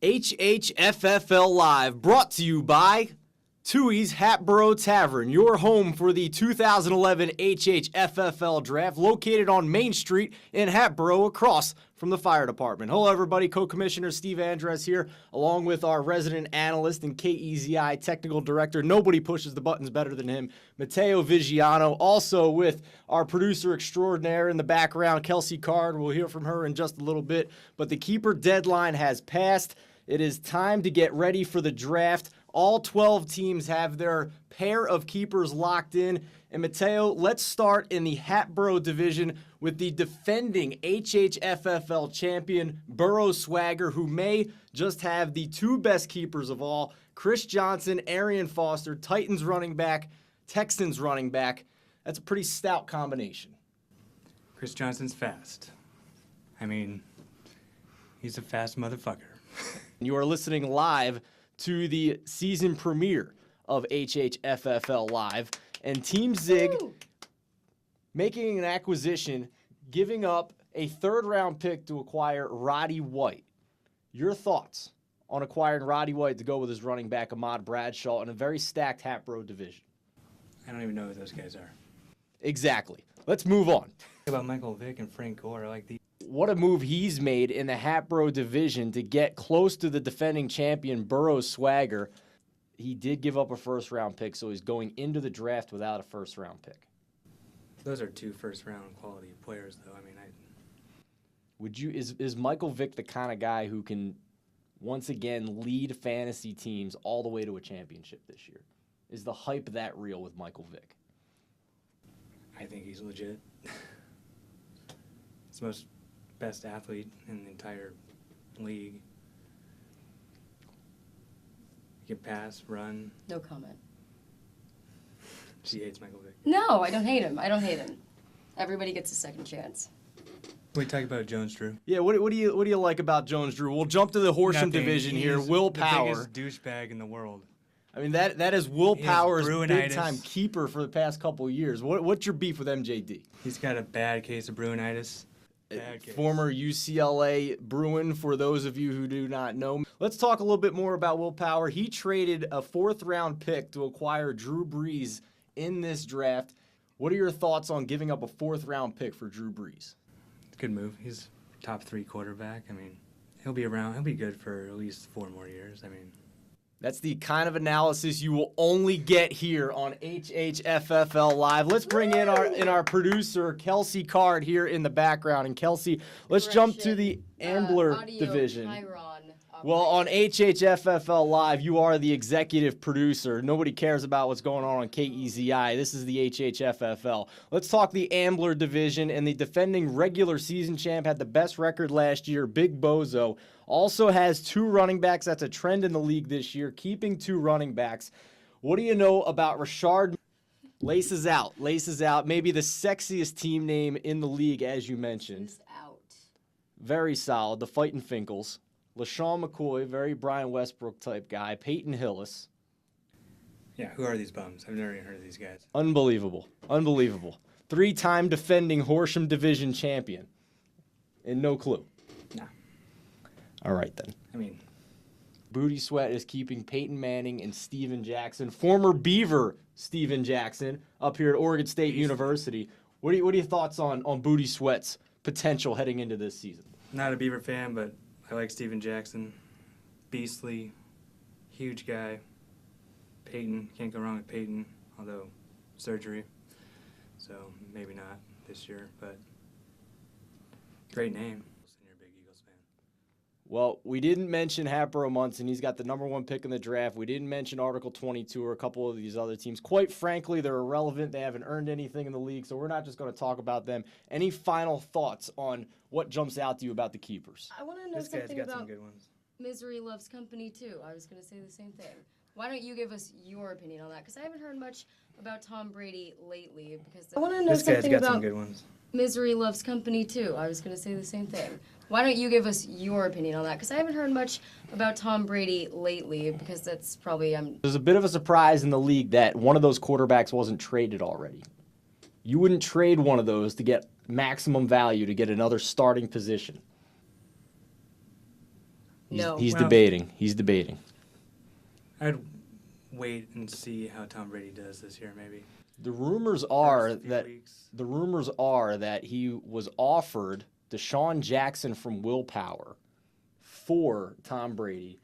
HHFFL Live, brought to you by Tui's Hatboro Tavern, your home for the 2011 HHFFL Draft, located on Main Street in Hatboro, across from the fire department. Hello, everybody. Co-Commissioner Steve Andres here, along with our resident analyst and KEZI technical director. Nobody pushes the buttons better than him, Matteo Vigiano. Also with our producer extraordinaire in the background, Kelsey Card. We'll hear from her in just a little bit. But the keeper deadline has passed. It is time to get ready for the draft. All 12 teams have their pair of keepers locked in. And Matteo, let's start in the Hatboro division with the defending HHFFL champion, Burrow Swagger, who may just have the two best keepers of all, Chris Johnson, Arian Foster, Titans running back, Texans running back. That's a pretty stout combination. Chris Johnson's fast. I mean, he's a fast motherfucker. You are listening live to the season premiere of HHFFL Live, and Team Zig making an acquisition, giving up a third-round pick to acquire Roddy White. Your thoughts on acquiring Roddy White to go with his running back, Ahmad Bradshaw, in a very stacked Hatboro division? I don't even know who those guys are. Exactly. Let's move on. About Michael Vick and Frank Gore, like the. What a move he's made in the Hatboro division to get close to the defending champion, Burrow Swagger. He did give up a first-round pick, so he's going into the draft without a first-round pick. Those are two first-round quality players, though. I mean, is Michael Vick the kind of guy who can once again lead fantasy teams all the way to a championship this year? Is the hype that real with Michael Vick? I think he's legit. He's the most best athlete in the entire league. He can pass, run. No comment. She hates Michael Vick. No, I don't hate him. I don't hate him. Everybody gets a second chance. We talk about Jones Drew. Yeah, what do you like about Jones Drew? We'll jump to the Horsham division here. Will Power, the biggest douchebag in the world. I mean that is Will Power's big time keeper for the past couple of years. What's your beef with MJD? He's got a bad case of Bruinitis. Former UCLA Bruin, for those of you who do not know. Let's talk a little bit more about Will Power. He traded a fourth-round pick to acquire Drew Brees in this draft. What are your thoughts on giving up a fourth-round pick for Drew Brees? Good move. He's top 3 quarterback. I mean, he'll be around. He'll be good for at least 4 more years. I mean, that's the kind of analysis you will only get here on HHFFL Live. Let's bring in our producer, Kelsey Card, here in the background. And Kelsey, let's jump to the Ambler division. Well, on HHFFL Live, you are the executive producer. Nobody cares about what's going on KEZI. This is the HHFFL. Let's talk the Ambler division, and the defending regular season champ had the best record last year, Big Bozo. Also has 2 running backs. That's a trend in the league this year, keeping 2 running backs. What do you know about Rashard? Laces out. Maybe the sexiest team name in the league, as you mentioned. Just out. Very solid. The Fightin' Finkles. LaShawn McCoy, very Brian Westbrook type guy. Peyton Hillis. Yeah, who are these bums? I've never even heard of these guys. Unbelievable. 3-time defending Horsham Division champion. And no clue. Nah. All right, then. I mean, Booty Sweat is keeping Peyton Manning and Steven Jackson, former Beaver Steven Jackson, up here at Oregon State University. What are your thoughts on Booty Sweat's potential heading into this season? Not a Beaver fan, but I like Steven Jackson. Beastly, huge guy. Peyton, can't go wrong with Peyton, although surgery. So maybe not this year, but great name. You're a big Eagles fan. Well, we didn't mention Hatboro Munson. He's got the #1 pick in the draft. We didn't mention Article 22 or a couple of these other teams. Quite frankly, they're irrelevant. They haven't earned anything in the league, so we're not just going to talk about them. Any final thoughts on what jumps out to you about the keepers? I want to know This guy's something got about some good ones. Misery Loves Company, too. I was going to say the same thing. Why don't you give us your opinion on that? Because I haven't heard much about Tom Brady lately. Because I want to know This guy's something got about some good ones. Misery Loves Company, too. I was going to say the same thing. Why don't you give us your opinion on that? Because I haven't heard much about Tom Brady lately, because that's probably... There's a bit of a surprise in the league that one of those quarterbacks wasn't traded already. You wouldn't trade one of those to get maximum value to get another starting position. No. He's Well- debating. He's debating. I'd wait and see how Tom Brady does this year, maybe. The rumors are First few that weeks. he was offered Deshaun Jackson from Willpower for Tom Brady.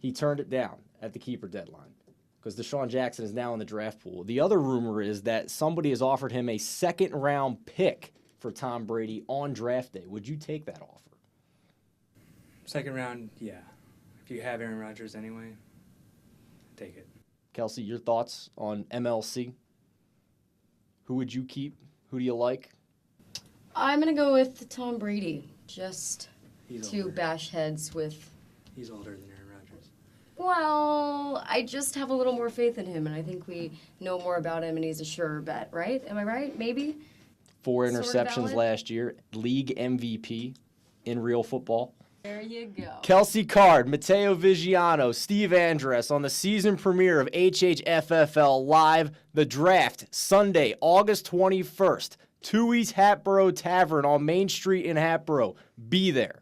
He turned it down at the keeper deadline because Deshaun Jackson is now in the draft pool. The other rumor is that somebody has offered him a second-round pick for Tom Brady on draft day. Would you take that offer? Second round, yeah. If you have Aaron Rodgers anyway, take it. Kelsey, your thoughts on MLC? Who would you keep? Who do you like? I'm going to go with Tom Brady, just He's to older. bash heads with. He's older than Aaron Rodgers. Well, I just have a little more faith in him, and I think we know more about him, and he's a surer bet, right? Am I right? Maybe? 4 Sort of interceptions valid. last year, league MVP in real football. There you go. Kelsey Card, Matteo Vigiano, Steve Andress on the season premiere of HHFFL Live, The Draft, Sunday, August 21st. Tooheys Hatboro Tavern on Main Street in Hatboro. Be there.